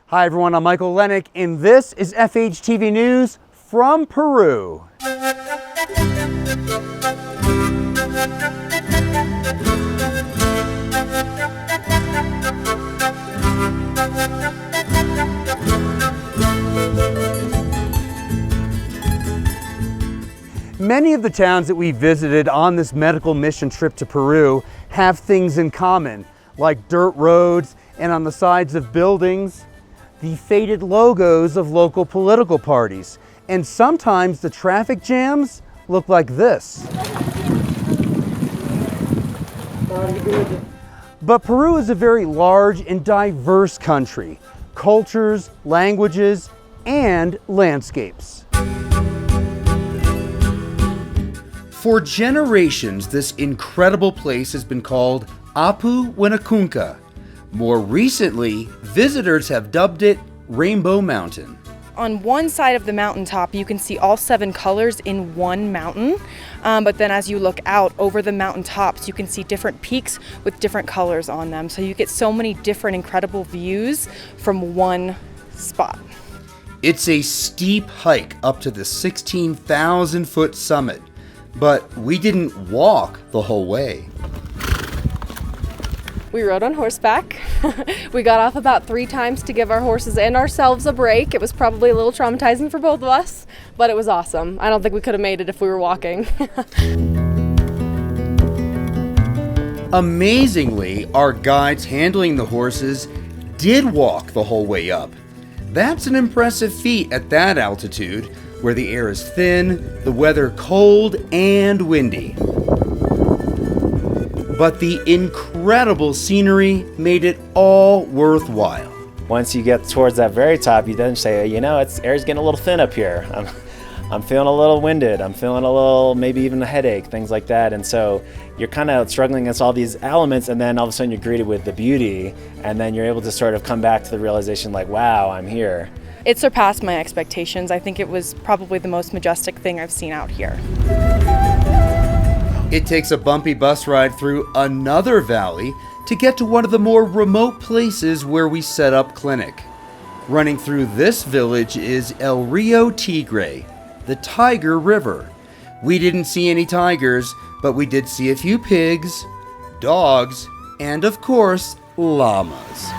Hi everyone, I'm Michael Lennick, and this is FHTV News from Peru. Many of the towns that we visited on this medical mission trip to Peru have things in common, like dirt roads and on the sides of buildings, the faded logos of local political parties. And sometimes the traffic jams look like this. But Peru is a very large and diverse country, cultures, languages, and landscapes. For generations, this incredible place has been called Apu Winacunca. More recently, visitors have dubbed it Rainbow Mountain. On one side of the mountaintop, you can see all 7 colors in one mountain. But then as you look out over the mountaintops, you can see different peaks with different colors on them. So you get so many different incredible views from one spot. It's a steep hike up to the 16,000-foot summit, but we didn't walk the whole way. We rode on horseback. We got off about 3 times to give our horses and ourselves a break. It was probably a little traumatizing for both of us, but it was awesome. I don't think we could have made it if we were walking. Amazingly, our guides handling the horses did walk the whole way up. That's an impressive feat at that altitude, where the air is thin, the weather cold and windy. But the incredible scenery made it all worthwhile. Once you get towards that very top, you then say, you know, air's getting a little thin up here. I'm feeling a little winded. I'm feeling a little, maybe even a headache, things like that. And so you're kind of struggling against all these elements, and then all of a sudden you're greeted with the beauty, and then you're able to sort of come back to the realization like, wow, I'm here. It surpassed my expectations. I think it was probably the most majestic thing I've seen out here. It takes a bumpy bus ride through another valley to get to one of the more remote places where we set up clinic. Running through this village is El Rio Tigre, the Tiger River. We didn't see any tigers, but we did see a few pigs, dogs, and of course, llamas.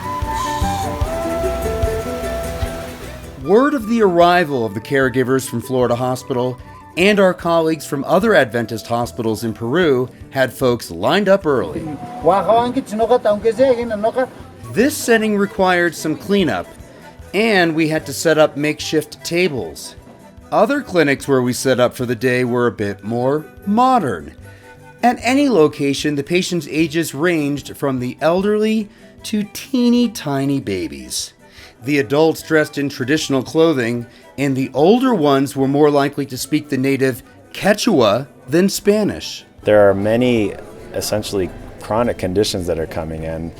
Word of the arrival of the caregivers from Florida Hospital and our colleagues from other Adventist hospitals in Peru had folks lined up early. This setting required some cleanup, and we had to set up makeshift tables. Other clinics where we set up for the day were a bit more modern. At any location, the patients' ages ranged from the elderly to teeny tiny babies. The adults dressed in traditional clothing, and the older ones were more likely to speak the native Quechua than Spanish. There are many essentially chronic conditions that are coming in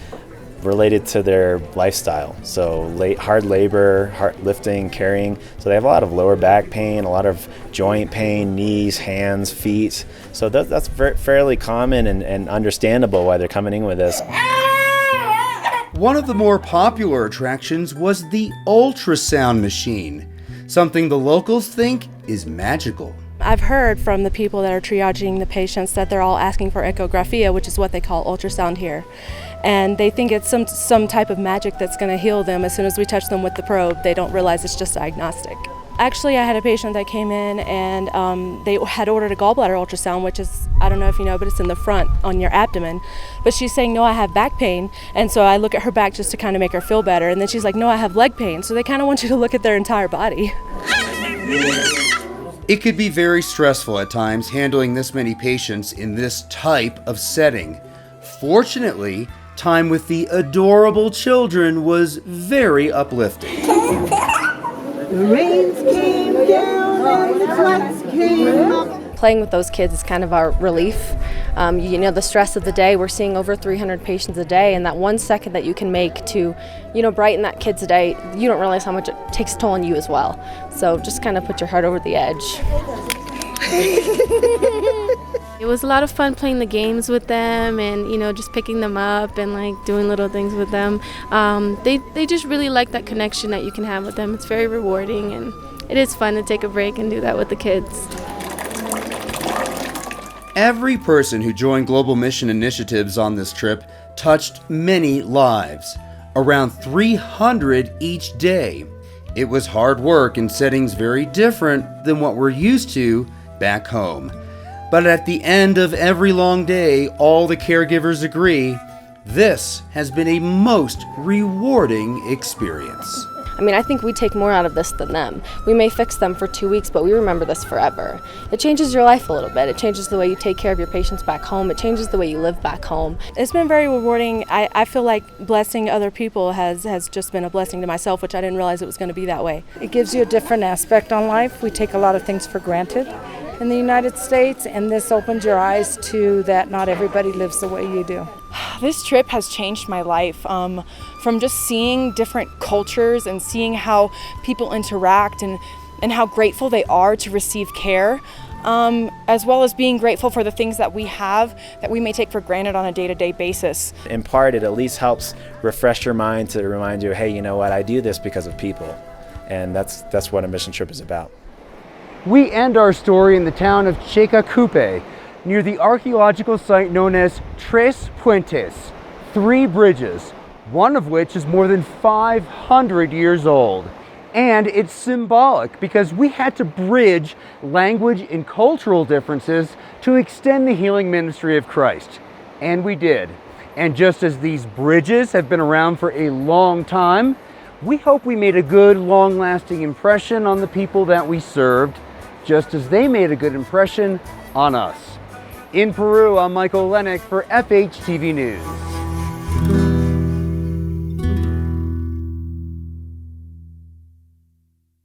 related to their lifestyle. So hard labor, hard lifting, carrying. So they have a lot of lower back pain, a lot of joint pain, knees, hands, feet. So that's fairly common and understandable why they're coming in with this. One of the more popular attractions was the ultrasound machine, something the locals think is magical. I've heard from the people that are triaging the patients that they're all asking for echografia, which is what they call ultrasound here. And they think it's some type of magic that's going to heal them. As soon as we touch them with the probe, they don't realize it's just diagnostic. Actually, I had a patient that came in and they had ordered a gallbladder ultrasound, which is, I don't know if you know, but it's in the front on your abdomen. But she's saying, no, I have back pain. And so I look at her back just to kind of make her feel better. And then she's like, no, I have leg pain. So they kind of want you to look at their entire body. It could be very stressful at times handling this many patients in this type of setting. Fortunately, time with the adorable children was very uplifting. The rains came down and the floods came up. Playing with those kids is kind of our relief. You know, the stress of the day, we're seeing over 300 patients a day, and that 1 second that you can make to, you know, brighten that kid's day, you don't realize how much it takes a toll on you as well. So just kind of put your heart over the edge. It was a lot of fun playing the games with them and, just picking them up and like doing little things with them. They just really like that connection that you can have with them. It's very rewarding and it is fun to take a break and do that with the kids. Every person who joined Global Mission Initiatives on this trip touched many lives, around 300 each day. It was hard work in settings very different than what we're used to back home. But at the end of every long day, all the caregivers agree, this has been a most rewarding experience. I think we take more out of this than them. We may fix them for 2 weeks, but we remember this forever. It changes your life a little bit. It changes the way you take care of your patients back home. It changes the way you live back home. It's been very rewarding. I feel like blessing other people has just been a blessing to myself, which I didn't realize it was going to be that way. It gives you a different aspect on life. We take a lot of things for granted in the United States, and this opens your eyes to that not everybody lives the way you do. This trip has changed my life, from just seeing different cultures and seeing how people interact and how grateful they are to receive care, as well as being grateful for the things that we have that we may take for granted on a day-to-day basis. In part, it at least helps refresh your mind to remind you, hey, you know what, I do this because of people. And that's what a mission trip is about. We end our story in the town of Checacupe, near the archaeological site known as Tres Puentes, 3 bridges, one of which is more than 500 years old. And it's symbolic because we had to bridge language and cultural differences to extend the healing ministry of Christ. And we did. And just as these bridges have been around for a long time, we hope we made a good, long-lasting impression on the people that we served, just as they made a good impression on us. In Peru, I'm Michael Lennick for FHTV News.